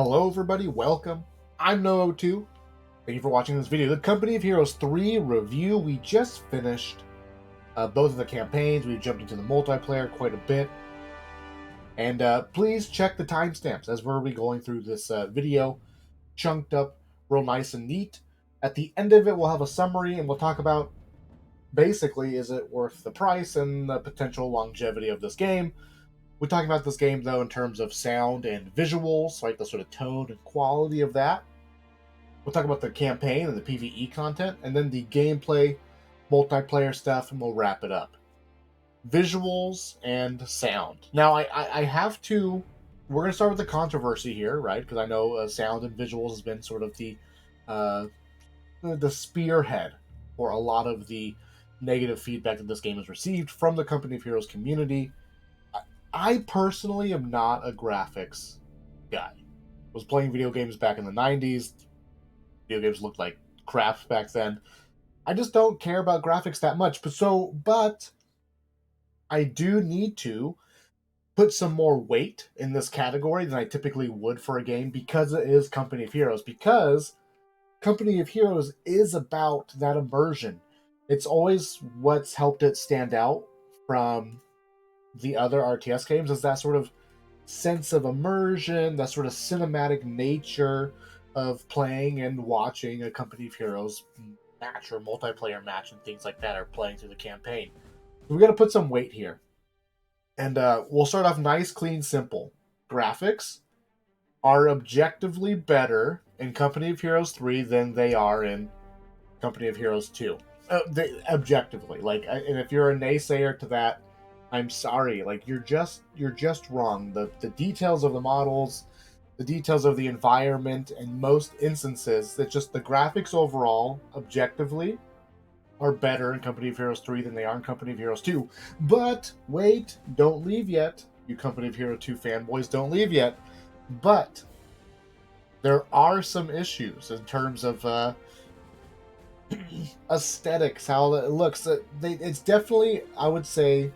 Hello everybody, welcome. I'm No02. Thank you for watching this video. The Company of Heroes 3 review. We just finished both of the campaigns. We jumped into the multiplayer quite a bit. And please check the timestamps as we'll be going through this video. Chunked up real nice and neat. At the end of it, we'll have a summary and we'll talk about basically, is it worth the price and the potential longevity of this game. We're talking about this game, though, in terms of sound and visuals, like the sort of tone and quality of that. We'll talk about the campaign and the PvE content, and then the gameplay, multiplayer stuff, and we'll wrap it up. Visuals and sound. Now, I have to... We're going to start with the controversy here, right? Because I know sound and visuals has been sort of the spearhead for a lot of the negative feedback that this game has received from the Company of Heroes community. I personally am not a graphics guy. Was playing video games back in the 90s. Video games looked like crap back then. I just don't care about graphics that much. But I do need to put some more weight in this category than I typically would for a game because it is Company of Heroes. Because Company of Heroes is about that immersion. It's always what's helped it stand out from the other RTS games, is that sort of sense of immersion, that sort of cinematic nature of playing and watching a Company of Heroes match or multiplayer match and things like that, or playing through the campaign. So we got to put some weight here. And we'll start off nice, clean, simple. Graphics are objectively better in Company of Heroes 3 than they are in Company of Heroes 2. Objectively. And if you're a naysayer to that, I'm sorry, you're just wrong. The details of the models, the details of the environment, in most instances, that just the graphics overall, objectively, are better in Company of Heroes 3 than they are in Company of Heroes 2. But wait, don't leave yet. You Company of Heroes 2 fanboys, don't leave yet. But there are some issues in terms of aesthetics, how it looks. It's definitely, I would say,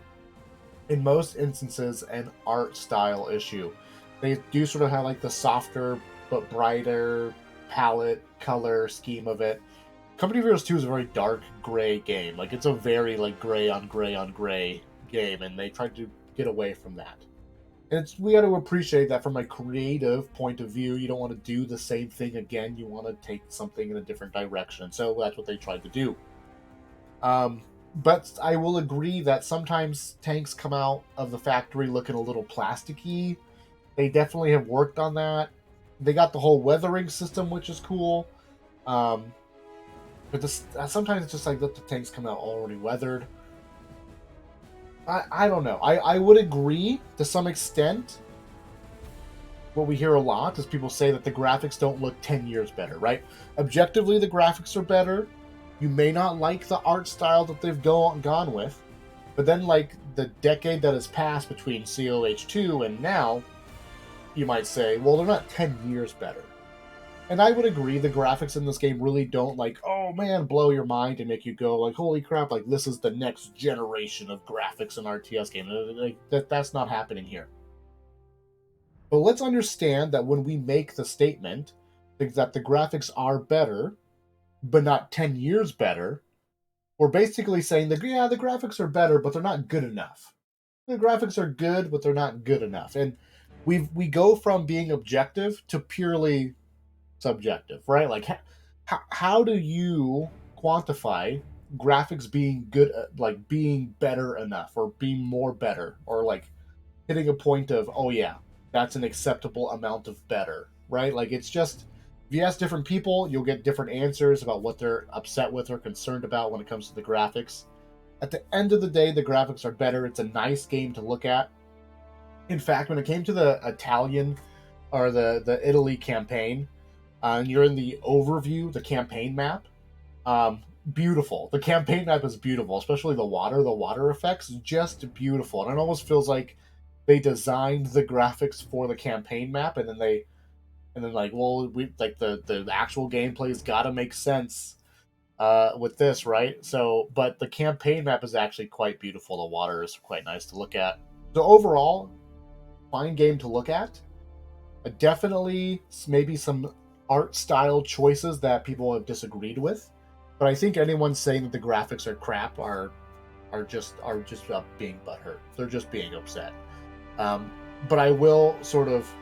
in most instances, an art style issue. They do sort of have like the softer but brighter palette color scheme of it. Company of Heroes 2 is a very dark gray game. It's a very gray on gray on gray game, and they tried to get away from that. And we got to appreciate that from a creative point of view. You don't want to do the same thing again. You want to take something in a different direction. So that's what they tried to do. But I will agree that sometimes tanks come out of the factory looking a little plasticky. They definitely have worked on that. They got the whole weathering system, which is cool. But sometimes it's just let the tanks come out already weathered. I don't know. I would agree to some extent. What we hear a lot is people say that the graphics don't look 10 years better, right? Objectively, the graphics are better. You may not like the art style that they've gone with, but then the decade that has passed between COH2 and now, you might say, well, they're not 10 years better. And I would agree, the graphics in this game really don't oh man, blow your mind and make you go holy crap, this is the next generation of graphics in RTS game. That's not happening here. But let's understand that when we make the statement that the graphics are better, but not 10 years better, we're basically saying that, yeah, the graphics are better, but they're not good enough. The graphics are good, but they're not good enough. And we go from being objective to purely subjective, right? How do you quantify graphics being good, being better enough, or being more better, or hitting a point of, oh yeah, that's an acceptable amount of better, right? It's just, if you ask different people, you'll get different answers about what they're upset with or concerned about when it comes to the graphics. At the end of the day, the graphics are better. It's a nice game to look at. In fact, when it came to the Italian or the Italy campaign, and you're in the overview, the campaign map, beautiful. The campaign map is beautiful, especially the water effects, just beautiful. And it almost feels like they designed the graphics for the campaign map, and then the actual gameplay's got to make sense with this, right? So, but the campaign map is actually quite beautiful. The water is quite nice to look at. So overall, fine game to look at. Definitely, maybe some art style choices that people have disagreed with, but I think anyone saying that the graphics are crap are just being butthurt. They're just being upset. Um, but I will sort of,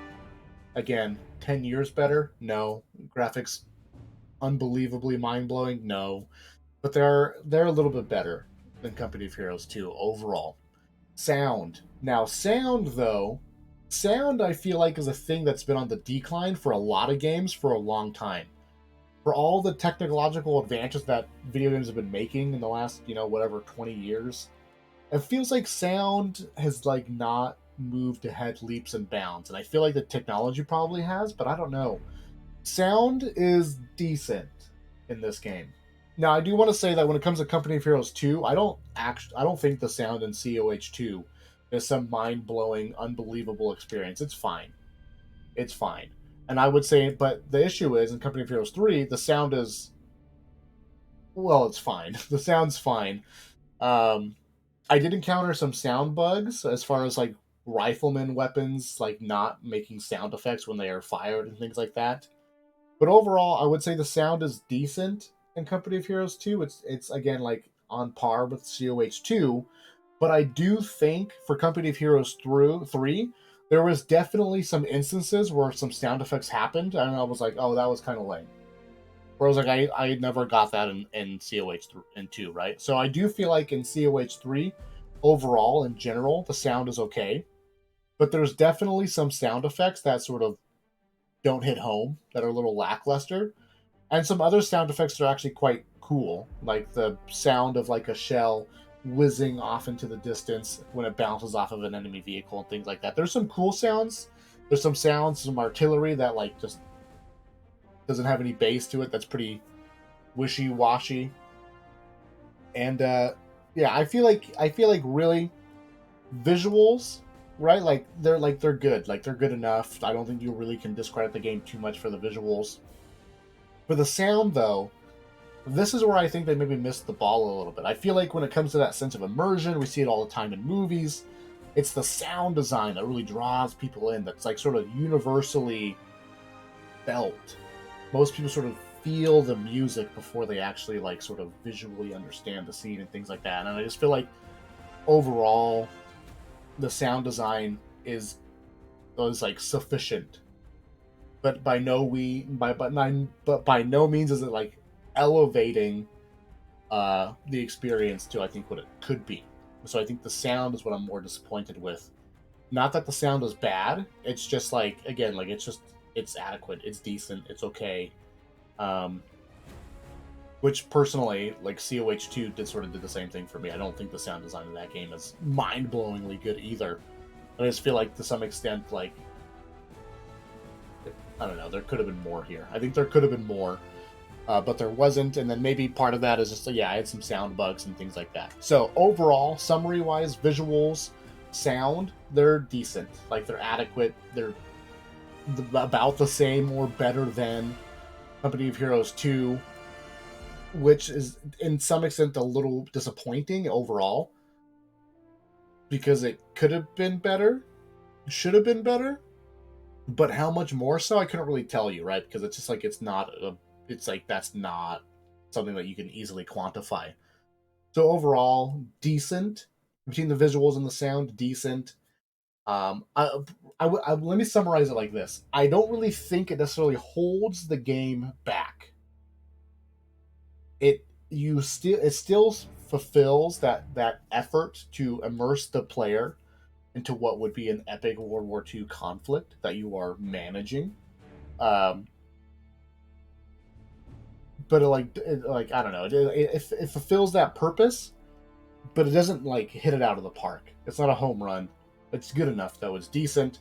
again, 10 years better. No graphics, unbelievably mind blowing. No, but they're a little bit better than Company of Heroes 2 overall. Sound. Now, sound, though, sound I feel like is a thing that's been on the decline for a lot of games for a long time. For all the technological advances that video games have been making in the last, whatever, 20 years, it feels like sound has, like, not moved ahead leaps and bounds. And I feel like the technology probably has, but I don't know. Sound is decent in this game. Now, I do want to say that when it comes to Company of Heroes 2, I don't think the sound in COH 2 is some mind-blowing, unbelievable experience. It's fine. It's fine. And I would say, but the issue is in Company of Heroes 3, the sound is, well, it's fine. The sound's fine. Um, I did encounter some sound bugs as far as like rifleman weapons like not making sound effects when they are fired and things like that. But overall, I would say the sound is decent in Company of Heroes 2. It's again like on par with COH 2, but I do think for Company of Heroes 3, there was definitely some instances where some sound effects happened, and I was like, oh, that was kind of lame. Where I was like, I never got that in COH in 2, right? So I do feel like in COH 3, overall, in general, the sound is okay. But there's definitely some sound effects that sort of don't hit home, that are a little lackluster. And some other sound effects are actually quite cool, like the sound of like a shell whizzing off into the distance when it bounces off of an enemy vehicle and things like that. There's some cool sounds. There's some sounds, some artillery that like just doesn't have any bass to it. That's pretty wishy washy. And yeah, I feel like really visuals, right? Like they're good. Like they're good enough. I don't think you really can discredit the game too much for the visuals. For the sound, though, this is where I think they maybe missed the ball a little bit. I feel like when it comes to that sense of immersion, we see it all the time in movies. It's the sound design that really draws people in. That's like sort of universally felt. Most people sort of feel the music before they actually like sort of visually understand the scene and things like that. And I just feel like overall, the sound design is like sufficient, but by no means is it like elevating the experience to I think what it could be. So I think the sound is what I'm more disappointed with. Not that the sound is bad. It's just like again, like it's adequate. It's decent. It's okay. Um, which personally, like COH 2 did the same thing for me. I don't think the sound design in that game is mind blowingly good either. I just feel like to some extent, like I don't know, there could have been more here. I think there could have been more, but there wasn't. And then maybe part of that is just, yeah, I had some sound bugs and things like that. So overall, summary wise, visuals, sound, they're decent. Like they're adequate. They're about the same or better than Company of Heroes 2, which is in some extent a little disappointing overall because it could have been better, should have been better. But how much more so, I couldn't really tell you, right? Because it's just like it's like that's not something that you can easily quantify. So overall, decent between the visuals and the sound, decent. Um, I, let me summarize it like this: I don't really think it necessarily holds the game back. It still fulfills that effort to immerse the player into what would be an epic World War II conflict that you are managing. Um, but like I don't know, it fulfills that purpose, but it doesn't like hit it out of the park. It's not a home run. It's good enough though. It's decent.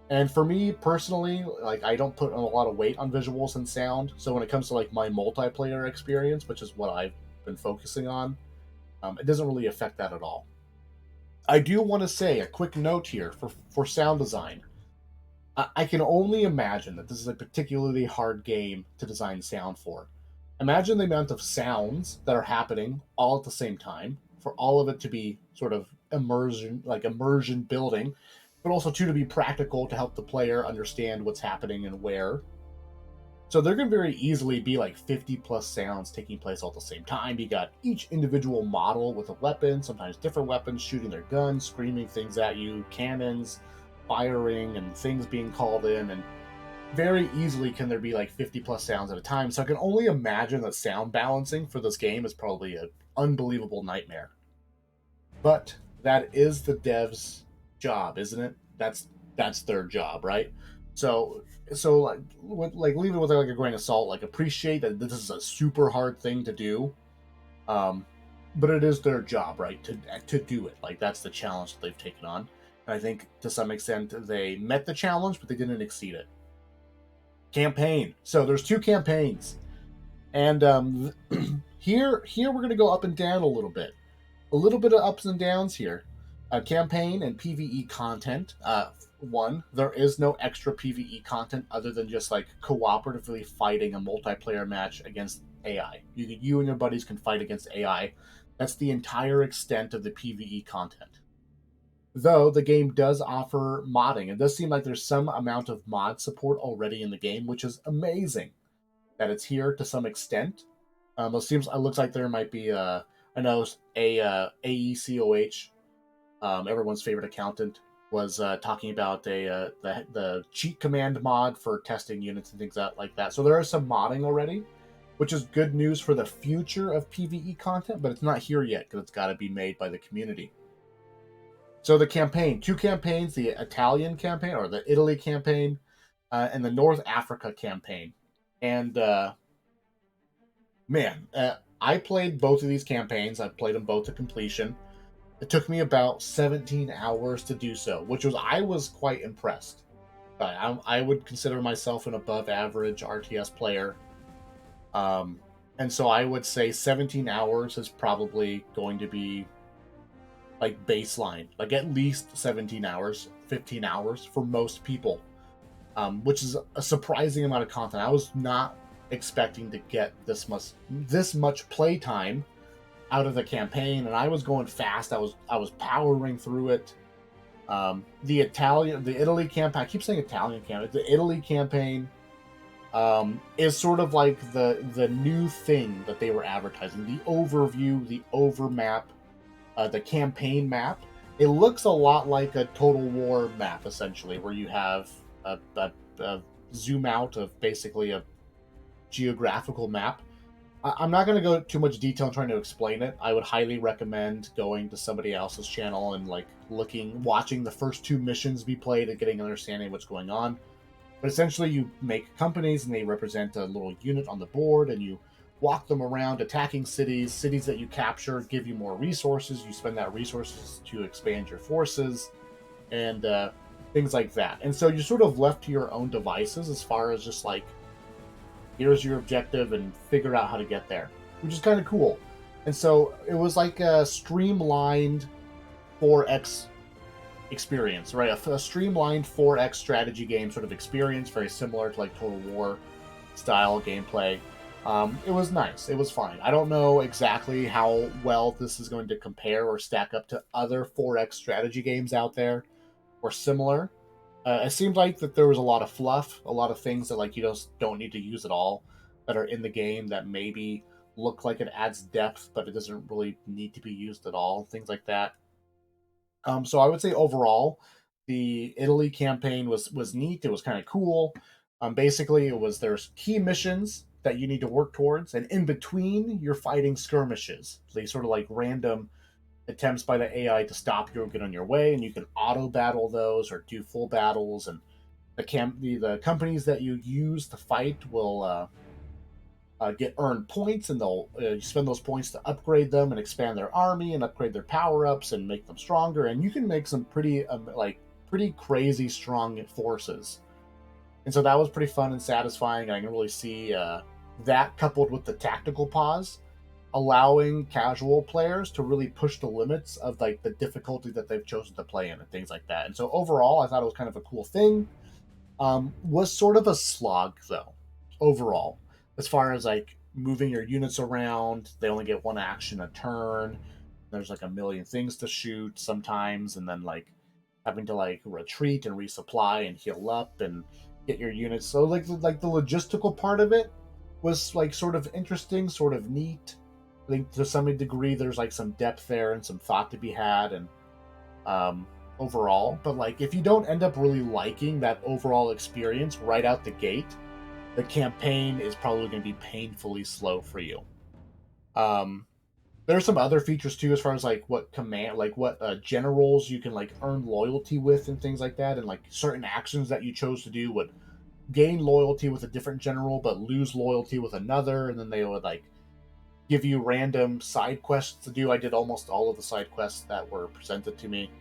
And for me personally, like I don't put a lot of weight on visuals and sound. So when it comes to like my multiplayer experience, which is what I've been focusing on, it doesn't really affect that at all. I do want to say a quick note here for sound design. I can only imagine that this is a particularly hard game to design sound for. Imagine the amount of sounds that are happening all at the same time for all of it to be sort of immersion building. but also too to be practical to help the player understand what's happening and where. So there can very easily be like 50 plus sounds taking place all at the same time. You got each individual model with a weapon, sometimes different weapons, shooting their guns, screaming things at you, cannons firing, and things being called in. And very easily can there be like 50 plus sounds at a time. So I can only imagine that sound balancing for this game is probably an unbelievable nightmare. But that is the devs' job, isn't it? That's their job, right? So like leave it with like a grain of salt. Like appreciate that this is a super hard thing to do, um, but it is their job, right? To do it. Like that's the challenge that they've taken on. And I think to some extent they met the challenge, but they didn't exceed it. Campaign. So there's two campaigns, and here we're gonna go up and down a little bit of ups and downs here. Campaign and PvE content. One, there is no extra PvE content other than just like cooperatively fighting a multiplayer match against AI. You and your buddies can fight against AI. That's the entire extent of the PvE content. Though the game does offer modding, it does seem like there's some amount of mod support already in the game, which is amazing that it's here to some extent. It looks like there might be I know AECOH, everyone's favorite accountant, was talking about the cheat command mod for testing units and things like that. So there is some modding already, which is good news for the future of PvE content, but it's not here yet because it's got to be made by the community. So the campaign, two campaigns, the Italian campaign or the Italy campaign, and the North Africa campaign. And man, I played both of these campaigns. I've played them both to completion. It took me about 17 hours to do so, which I was quite impressed. I would consider myself an above average RTS player. And so I would say 17 hours is probably going to be like baseline, like at least 17 hours, 15 hours for most people, which is a surprising amount of content. I was not expecting to get this much playtime out of the campaign, and I was going fast. I was powering through it. The Italy campaign. I keep saying Italian campaign. The Italy campaign is sort of like the new thing that they were advertising. The overview, the overmap, the campaign map. It looks a lot like a Total War map, essentially, where you have a zoom out of basically a geographical map. I'm not going to go too much detail in trying to explain it. I would highly recommend going to somebody else's channel and like watching the first two missions be played and getting an understanding of what's going on. But essentially, you make companies and they represent a little unit on the board, and you walk them around attacking cities. Cities that you capture give you more resources. You spend that resources to expand your forces and things like that. And so you're sort of left to your own devices as far as just like, here's your objective and figure out how to get there, which is kind of cool. And so it was like a streamlined 4X experience, right? A streamlined 4X strategy game sort of experience, very similar to like Total War style gameplay. It was nice. It was fine. I don't know exactly how well this is going to compare or stack up to other 4X strategy games out there or similar. It seemed like that there was a lot of fluff, a lot of things that like you just don't need to use at all that are in the game that maybe look like it adds depth, but it doesn't really need to be used at all. Things like that. So I would say overall, the Italy campaign was neat. It was kind of cool. Basically, there's key missions that you need to work towards, and in between, you're fighting skirmishes. They sort of like random attempts by the AI to stop you or get on your way, and you can auto battle those or do full battles. And the companies that you use to fight will get earned points, and they'll spend those points to upgrade them and expand their army and upgrade their power ups and make them stronger. And you can make some pretty crazy strong forces. And so that was pretty fun and satisfying. I can really see that coupled with the tactical pause allowing casual players to really push the limits of like the difficulty that they've chosen to play in and things like that. And so overall, I thought it was kind of a cool thing. Was sort of a slog though, overall, as far as like moving your units around. They only get one action a turn. There's like a million things to shoot sometimes, and then like having to like retreat and resupply and heal up and get your units. So like the logistical part of it was like sort of interesting, sort of neat. I think to some degree there's like some depth there and some thought to be had, and um, overall. But like if you don't end up really liking that overall experience right out the gate, the campaign is probably going to be painfully slow for you. Um, there's some other features too, as far as like what command, like what generals you can like earn loyalty with and things like that, and like certain actions that you chose to do would gain loyalty with a different general but lose loyalty with another, and then they would like give you random side quests to do. I did almost all of the side quests that were presented to me.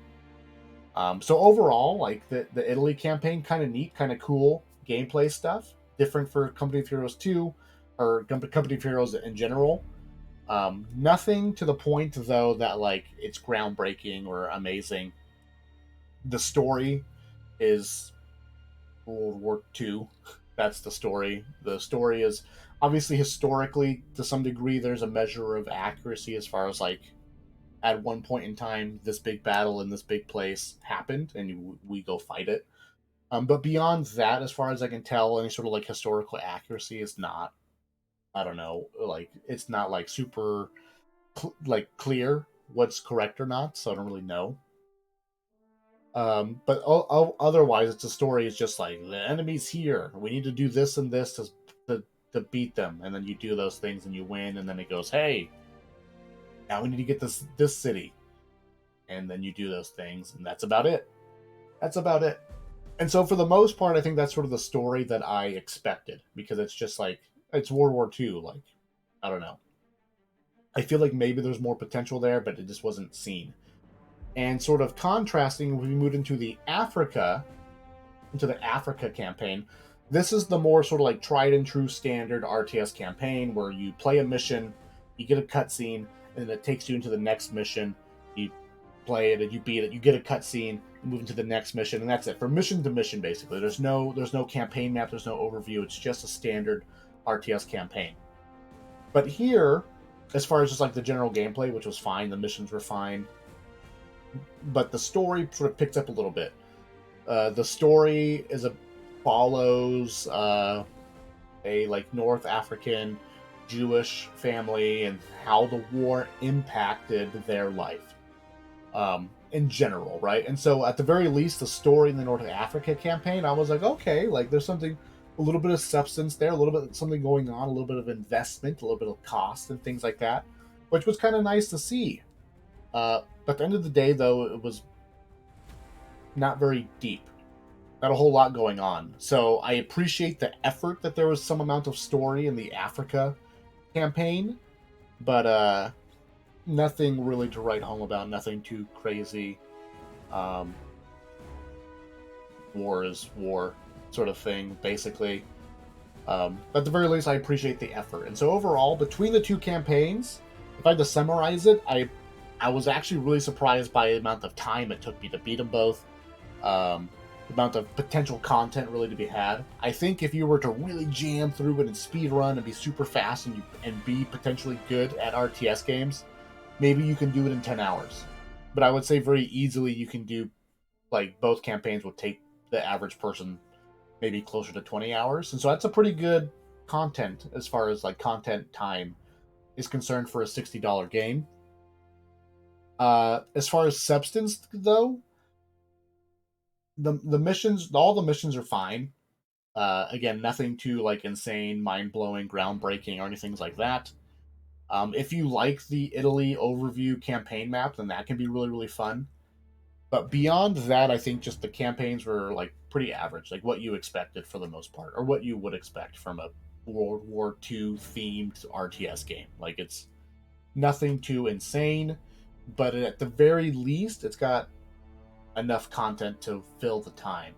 So overall, like the Italy campaign, kind of neat, kind of cool gameplay stuff. Different for Company of Heroes 2 or Company of Heroes in general. Nothing to the point though that like it's groundbreaking or amazing. The story is World War II. That's the story. The story is obviously historically to some degree there's a measure of accuracy as far as like at one point in time this big battle in this big place happened and we go fight it. But beyond that, as far as I can tell, any sort of like historical accuracy is not. I don't know, like it's not like super like clear what's correct or not, so I don't really know. But otherwise, it's a story. It's just like the enemy's here. We need to do this and this to beat them, and then you do those things and you win. And then it goes, hey, now we need to get this city, and then you do those things, and that's about it. That's about it. And so, for the most part, I think that's sort of the story that I expected because it's just like it's World War II. Like I don't know. I feel like maybe there's more potential there, but it just wasn't seen. And sort of contrasting, when we moved into the Africa campaign. This is the more sort of like tried and true standard RTS campaign where you play a mission, you get a cutscene, and then it takes you into the next mission. You play it and you beat it, you get a cutscene, you move into the next mission, and that's it. For mission to mission, basically. There's no campaign map, there's no overview, it's just a standard RTS campaign. But here, as far as just like the general gameplay, which was fine, the missions were fine, but the story sort of picks up a little bit. The story follows a like North African Jewish family and how the war impacted their life in general, right? And so, at the very least, the story in the North Africa campaign, I was like, okay, like there's something, a little bit of substance there, a little bit something going on, a little bit of investment, a little bit of cost, and things like that, which was kind of nice to see. But at the end of the day, though, it was not very deep. Not a whole lot going on. So I appreciate the effort that there was some amount of story in the Africa campaign, but nothing really to write home about. Nothing too crazy. Um, War is war, sort of thing, basically. But at the very least, I appreciate the effort. And so overall, between the two campaigns, if I had to summarize it, I was actually really surprised by the amount of time it took me to beat them both. The amount of potential content really to be had. I think if you were to really jam through it and speed run and be super fast and be potentially good at RTS games, maybe you can do it in 10 hours. But I would say very easily you can do, like, both campaigns would take the average person maybe closer to 20 hours. And so that's a pretty good content as far as like content time is concerned for a $60 game. As far as substance though, the missions, all the missions are fine. Again, nothing too like insane, mind blowing, groundbreaking, or anything like that. If you like the Italy overview campaign map, then that can be really really fun. But beyond that, I think just the campaigns were like pretty average, like what you expected for the most part, or what you would expect from a World War II themed RTS game. Like it's nothing too insane, but at the very least, it's got enough content to fill the time.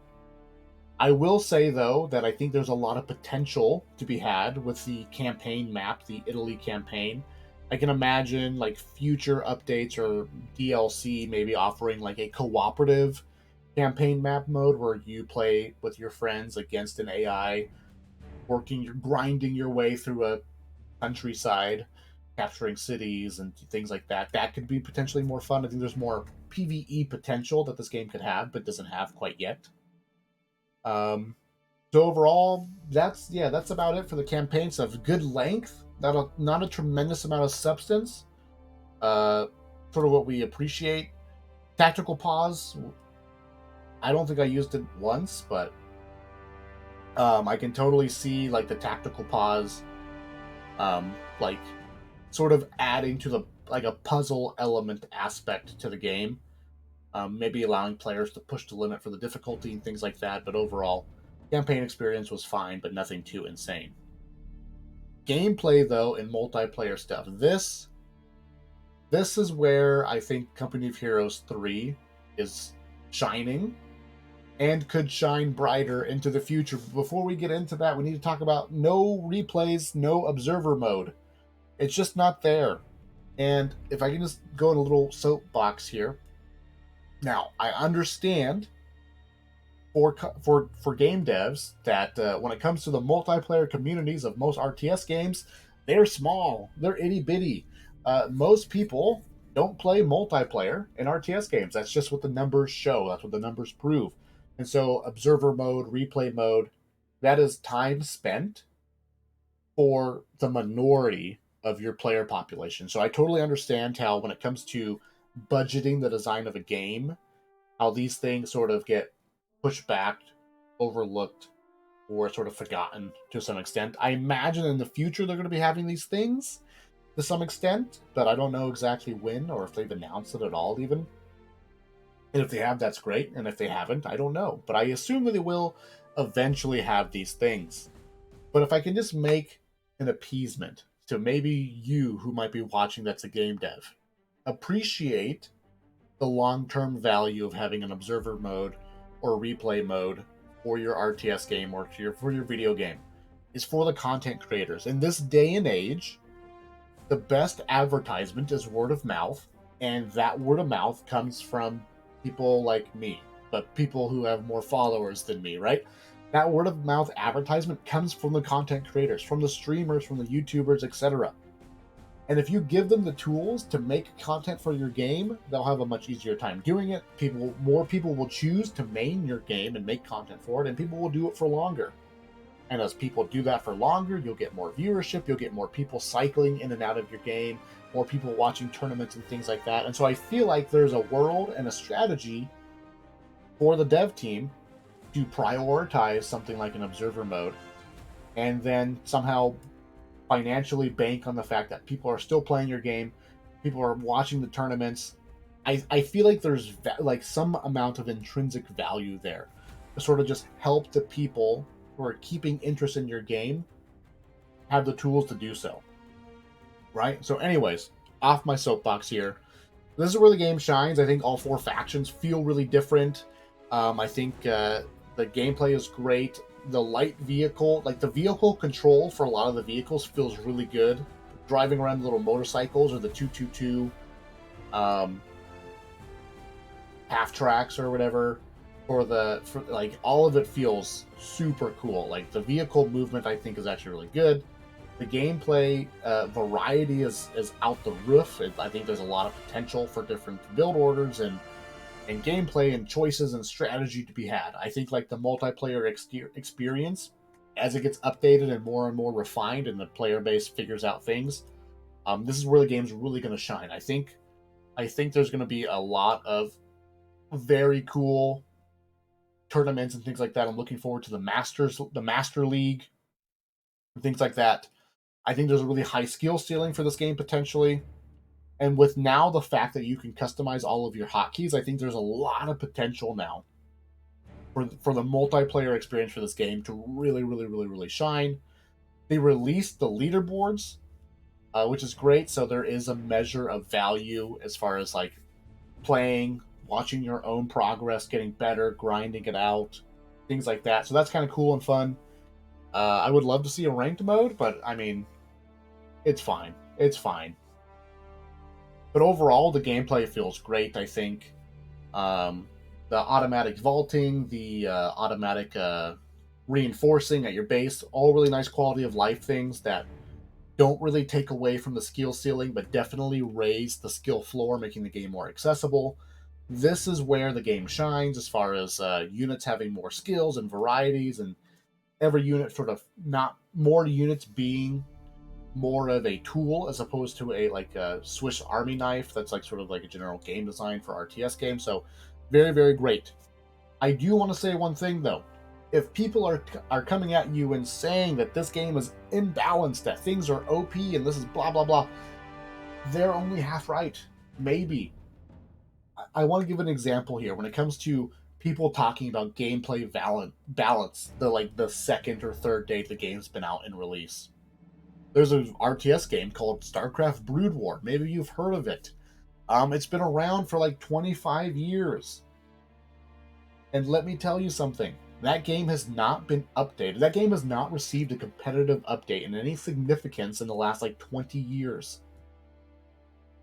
I will say though that I think there's a lot of potential to be had with the campaign map, the Italy campaign. I can imagine like future updates or DLC maybe offering like a cooperative campaign map mode where you play with your friends against an AI, grinding your way through a countryside, capturing cities and things like that. That could be potentially more fun. I think there's more PvE potential that this game could have, but doesn't have quite yet. So overall, that's about it for the campaign stuff. Good length, not a tremendous amount of substance. Sort of what we appreciate. Tactical pause. I don't think I used it once, but I can totally see like the tactical pause, like sort of adding to the like a puzzle element aspect to the game. Maybe allowing players to push the limit for the difficulty and things like that. But overall, campaign experience was fine, but nothing too insane. Gameplay though, and multiplayer stuff. This is where I think Company of Heroes 3 is shining and could shine brighter into the future. Before we get into that, we need to talk about no replays, no observer mode. It's just not there. And if I can just go in a little soapbox here. Now, I understand for game devs that when it comes to the multiplayer communities of most RTS games, they're small, they're itty bitty. Most people don't play multiplayer in RTS games. That's just what the numbers show. That's what the numbers prove. And so, observer mode, replay mode, that is time spent for the minority of your player population. So I totally understand how, when it comes to budgeting the design of a game, how these things sort of get pushed back, overlooked, or sort of forgotten to some extent. I imagine in the future they're going to be having these things to some extent, but I don't know exactly when or if they've announced it at all even. And if they have, that's great. And if they haven't, I don't know. But I assume that they will eventually have these things. But if I can just make an appeasement to maybe you who might be watching that's a game dev, appreciate the long-term value of having an observer mode or replay mode for your RTS game or for your video game is for the content creators. In this day and age, the best advertisement is word of mouth, and that word of mouth comes from people like me, but people who have more followers than me, right? That word of mouth advertisement comes from the content creators, from the streamers, from the YouTubers, etc. And if you give them the tools to make content for your game, they'll have a much easier time doing it. More people will choose to main your game and make content for it, and people will do it for longer. And as people do that for longer, you'll get more viewership, you'll get more people cycling in and out of your game, more people watching tournaments and things like that. And so I feel like there's a world and a strategy for the dev team to prioritize something like an observer mode, and then somehow financially bank on the fact that people are still playing your game, people are watching the tournaments. I feel like there's like some amount of intrinsic value there to sort of just help the people who are keeping interest in your game have the tools to do so. Right? So anyways, off my soapbox here. This is where the game shines. I think all four factions feel really different. I think the gameplay is great. The light vehicle, like the vehicle control for a lot of the vehicles feels really good. Driving around the little motorcycles or the 222 half tracks or whatever, for like all of it feels super cool. Like the vehicle movement I think is actually really good. The gameplay variety is out the roof. I think there's a lot of potential for different build orders and gameplay and choices and strategy to be had. I think like the multiplayer experience, as it gets updated and more refined and the player base figures out things, this is where the game's really going to shine. I think there's going to be a lot of very cool tournaments and things like that. I'm looking forward to the Master League, and things like that. I think there's a really high skill ceiling for this game potentially. And with now the fact that you can customize all of your hotkeys, I think there's a lot of potential now for the multiplayer experience for this game to really shine. They released the leaderboards, which is great. So there is a measure of value as far as like playing, watching your own progress, getting better, grinding it out, things like that. So that's kind of cool and fun. I would love to see a ranked mode, but I mean, it's fine. It's fine. But overall, the gameplay feels great, I think. The automatic vaulting, the automatic reinforcing at your base, all really nice quality of life things that don't really take away from the skill ceiling, but definitely raise the skill floor, making the game more accessible. This is where the game shines as far as units having more skills and varieties, and every unit sort of not more units being more of a tool as opposed to a like a Swiss Army knife that's like sort of like a general game design for RTS games. So very, very great. I do want to say one thing though. If people are coming at you and saying that this game is imbalanced, that things are OP and this is blah blah blah, they're only half right. Maybe. I want to give an example here when it comes to people talking about gameplay balance the second or third day the game's been out in release. There's an RTS game called StarCraft Brood War. Maybe you've heard of it. It's been around for like 25 years. And let me tell you something. That game has not been updated. That game has not received a competitive update in any significance in the last like 20 years.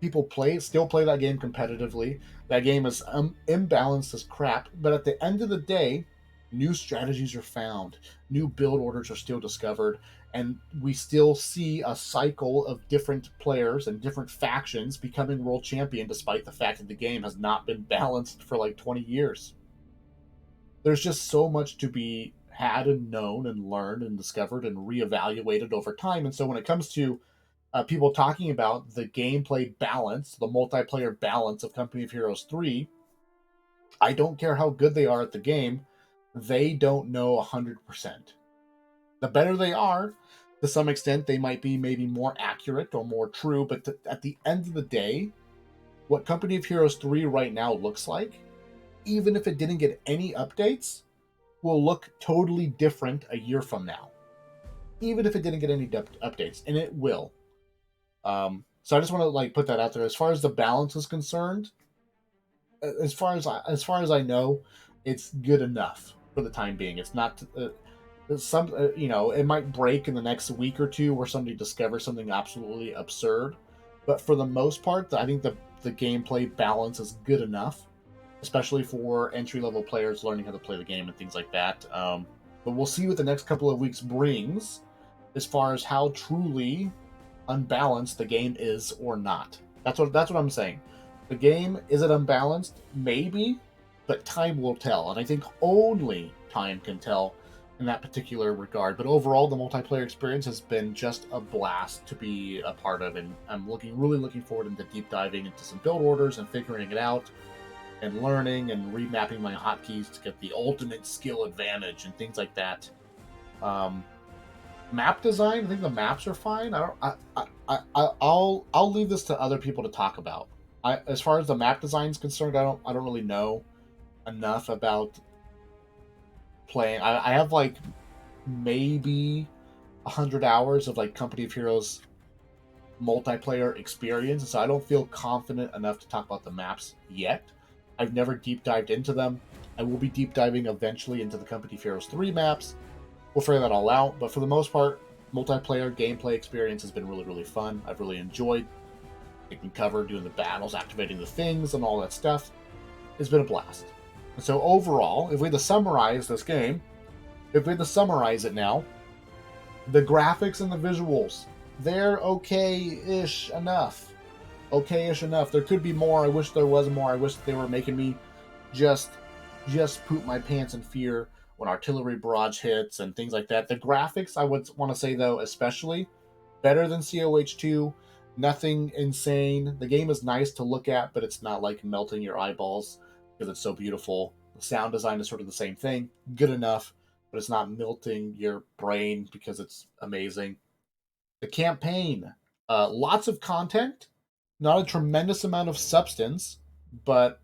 People still play that game competitively. That game is imbalanced as crap. But at the end of the day, new strategies are found. New build orders are still discovered. And we still see a cycle of different players and different factions becoming world champion despite the fact that the game has not been balanced for like 20 years. There's just so much to be had and known and learned and discovered and reevaluated over time. And so when it comes to people talking about the gameplay balance, the multiplayer balance of Company of Heroes 3, I don't care how good they are at the game, they don't know 100%. The better they are, to some extent, they might be maybe more accurate or more true, but at the end of the day, what Company of Heroes 3 right now looks like, even if it didn't get any updates, will look totally different a year from now. Even if it didn't get any updates, and it will. So I just want to like put that out there. As far as the balance is concerned, as far as I know, it's good enough for the time being. It's not it might break in the next week or two where somebody discovers something absolutely absurd, but for the most part, I think the gameplay balance is good enough, especially for entry level players learning how to play the game and things like that. But we'll see what the next couple of weeks brings as far as how truly unbalanced the game is or not. That's what I'm saying. The game, is it unbalanced? Maybe, but time will tell, and I think only time can tell in that particular regard. But overall, the multiplayer experience has been just a blast to be a part of, and I'm really looking forward into deep diving into some build orders and figuring it out and learning and remapping my hotkeys to get the ultimate skill advantage and things like that. Map design, I think the maps are fine. I'll leave this to other people to talk about. As far as the map design is concerned, I don't really know enough about playing. I have like maybe 100 hours of like Company of Heroes multiplayer experience, so I don't feel confident enough to talk about the maps yet. I've never deep dived into them. I will be deep diving eventually into the Company of Heroes 3 maps. We'll figure that all out, but for the most part, multiplayer gameplay experience has been really, really fun. I've really enjoyed taking cover, doing the battles, activating the things, and all that stuff. It's been a blast. And so overall, if we had to summarize this game, if we had to summarize it now, the graphics and the visuals, they're okay-ish enough. Okay-ish enough. There could be more. I wish there was more. I wish they were making me just poop my pants in fear when artillery barrage hits and things like that. The graphics, I would want to say, though, especially better than COH2. Nothing insane. The game is nice to look at, but it's not like melting your eyeballs because it's so beautiful. The sound design is sort of the same thing. Good enough, but it's not melting your brain because it's amazing. The campaign, lots of content, not a tremendous amount of substance, but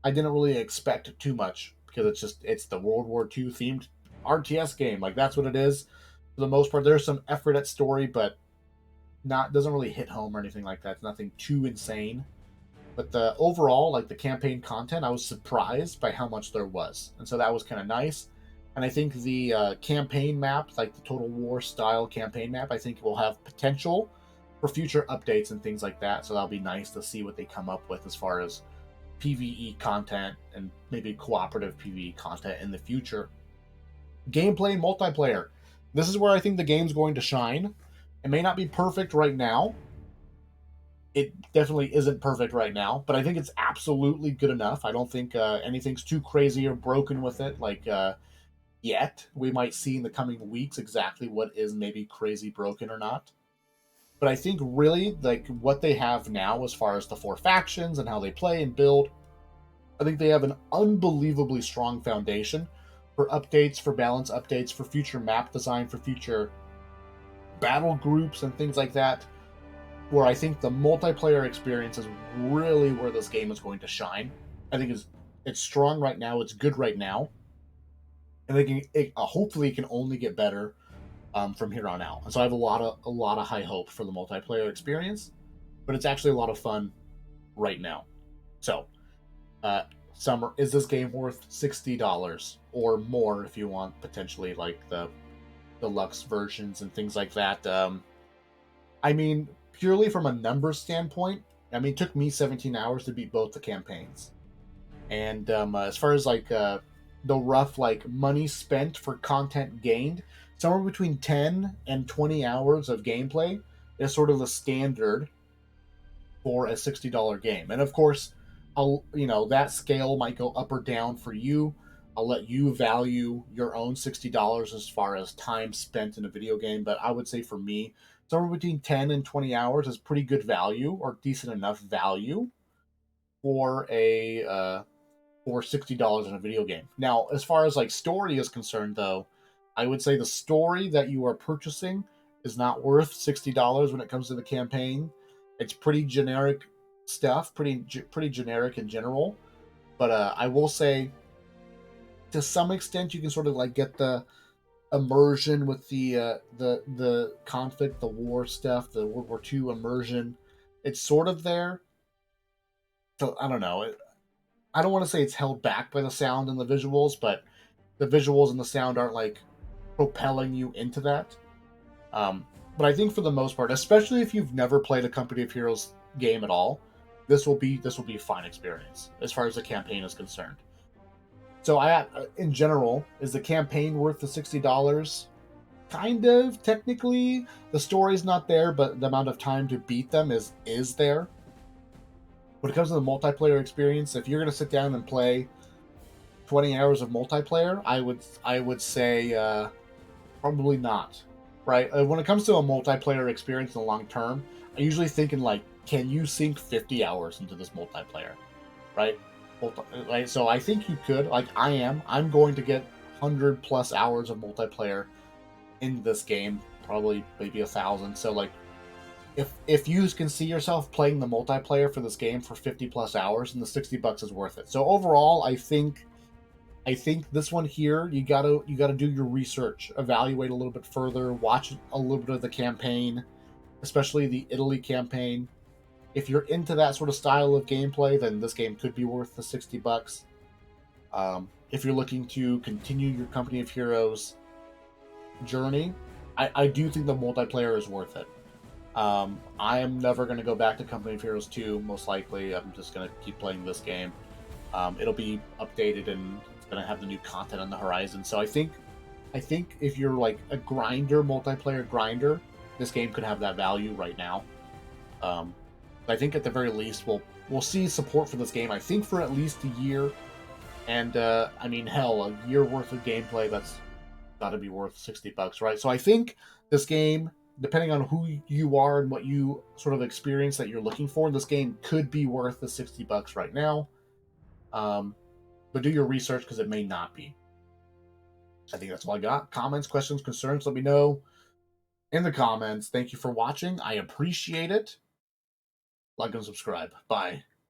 I didn't really expect too much because it's the World War II themed RTS game. Like, that's what it is. For the most part, there's some effort at story, but doesn't really hit home or anything like that. It's nothing too insane. But the overall, like the campaign content, I was surprised by how much there was. And so that was kind of nice. And I think the campaign map, like the Total War style campaign map, I think will have potential for future updates and things like that. So that'll be nice to see what they come up with as far as PvE content and maybe cooperative PvE content in the future. Gameplay and multiplayer. This is where I think the game's going to shine. It may not be perfect right now, It definitely isn't perfect right now, but I think it's absolutely good enough. I don't think anything's too crazy or broken with it. Like yet, we might see in the coming weeks exactly what is maybe crazy broken or not. But I think really like what they have now, as far as the four factions and how they play and build, I think they have an unbelievably strong foundation for updates, for balance updates, for future map design, for future battle groups and things like that. Where I think the multiplayer experience is really where this game is going to shine. I think it's strong right now. It's good right now, and hopefully it can only get better from here on out. And so I have a lot of high hope for the multiplayer experience, but it's actually a lot of fun right now. So, uh, summer is this game worth $60 or more if you want potentially like the deluxe versions and things like that? I mean, purely from a numbers standpoint, I mean, it took me 17 hours to beat both the campaigns. And as far as like the rough like money spent for content gained, somewhere between 10 and 20 hours of gameplay is sort of the standard for a $60 game. And of course, that scale might go up or down for you. I'll let you value your own $60 as far as time spent in a video game, but I would say for me, somewhere between 10 and 20 hours is pretty good value or decent enough value for a for $60 in a video game. Now, as far as like story is concerned though, I would say the story that you are purchasing is not worth $60 when it comes to the campaign. It's pretty generic stuff, pretty generic in general. But I will say, to some extent, you can sort of like get the immersion with the conflict, the war stuff, the World War II immersion. It's sort of there. So I don't know. I don't want to say it's held back by the sound and the visuals, but the visuals and the sound aren't like propelling you into that. Um, but I think for the most part, especially if you've never played a Company of Heroes game at all, this will be a fine experience as far as the campaign is concerned. So in general, is the campaign worth the $60? Kind of, technically. The story's not there, but the amount of time to beat them is there. When it comes to the multiplayer experience, if you're going to sit down and play 20 hours of multiplayer, I would say probably not. Right? When it comes to a multiplayer experience in the long term, I usually think in like, can you sink 50 hours into this multiplayer? Right? Right? So I think you could. Like I am. I'm going to get 100+ hours of multiplayer in this game, probably maybe 1,000. So like, if you can see yourself playing the multiplayer for this game for 50+ hours, then the $60 is worth it. So overall, I think this one here, you gotta do your research, evaluate a little bit further, watch a little bit of the campaign, especially the Italy campaign. If you're into that sort of style of gameplay, then this game could be worth the $60. If you're looking to continue your Company of Heroes journey, I do think the multiplayer is worth it. I am never going to go back to Company of Heroes 2, most likely. I'm just going to keep playing this game. It'll be updated and it's going to have the new content on the horizon. So I think if you're like a multiplayer grinder, this game could have that value right now. Um, I think at the very least we'll see support for this game. I think for at least a year, and I mean hell, a year worth of gameplay that's got to be worth $60, right? So I think this game, depending on who you are and what you sort of experience that you're looking for, this game could be worth the $60 right now. But do your research because it may not be. I think that's all I got. Comments, questions, concerns, let me know in the comments. Thank you for watching. I appreciate it. Like and subscribe. Bye.